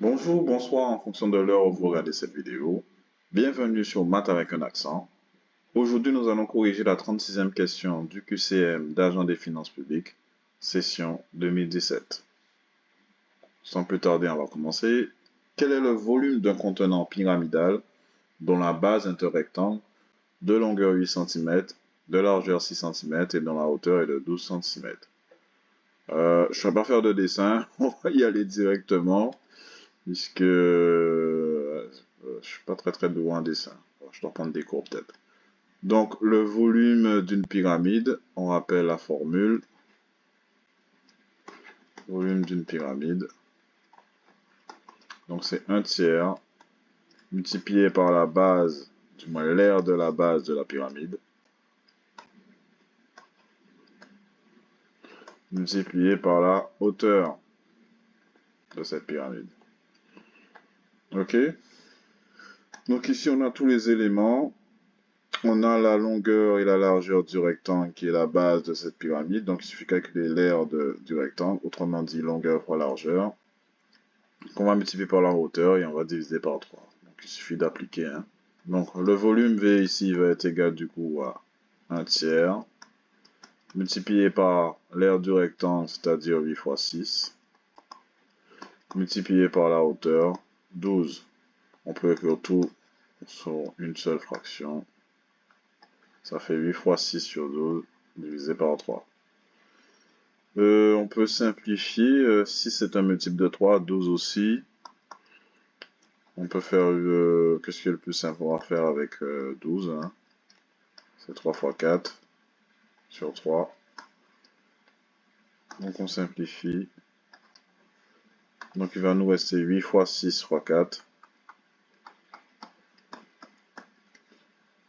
Bonjour, bonsoir en fonction de l'heure où vous regardez cette vidéo. Bienvenue sur Maths avec un accent. Aujourd'hui, nous allons corriger la 36e question du QCM d'agent des finances publiques, session 2017. Sans plus tarder, on va commencer. Quel est le volume d'un contenant pyramidal dont la base est un rectangle de longueur 8 cm, de largeur 6 cm et dont la hauteur est de 12 cm? Je ne vais pas faire de dessin, on va y aller directement. Puisque je suis pas très doué en dessin. Je dois prendre des cours peut-être. Donc le volume d'une pyramide, on rappelle la formule. Volume d'une pyramide. Donc c'est un tiers multiplié par la base, du moins l'aire de la base de la pyramide, multiplié par la hauteur de cette pyramide. Ok? Donc ici on a tous les éléments. On a la longueur et la largeur du rectangle qui est la base de cette pyramide. Donc, il suffit de calculer l'aire du rectangle, autrement dit longueur fois largeur, qu'on va multiplier par la hauteur et on va diviser par 3. Donc, il suffit d'appliquer. Donc, le volume V ici va être égal du coup à 1 tiers, multiplié par l'aire du rectangle, c'est-à-dire 8 fois 6, multiplié par la hauteur, 12. On peut écrire tout sur une seule fraction. Ça fait 8 fois 6 sur 12 divisé par 3. On peut simplifier. 6 c'est un multiple de 3, 12 aussi. On peut faire... qu'est-ce qui est le plus simple? On va faire avec 12. Hein. C'est 3 fois 4 sur 3. Donc on simplifie. Donc il va nous rester 8 fois 6 fois 4.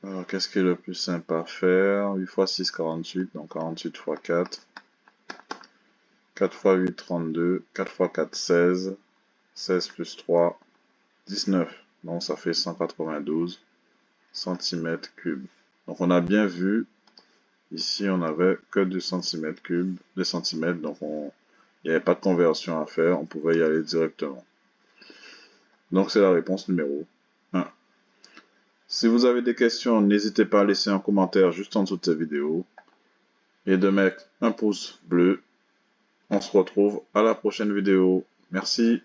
Alors qu'est-ce qui est le plus simple à faire? 8 fois 6, 48. Donc 48 fois 4. 4 fois 8, 32. 4 fois 4, 16. 16 plus 3, 19. Donc ça fait 192 cm3. Donc on a bien vu, ici on n'avait que du centimètre cube, des centimètres, donc il n'y avait pas de conversion à faire, on pouvait y aller directement. Donc c'est la réponse numéro 1. Si vous avez des questions, n'hésitez pas à laisser un commentaire juste en dessous de cette vidéo et de mettre un pouce bleu. On se retrouve à la prochaine vidéo. Merci.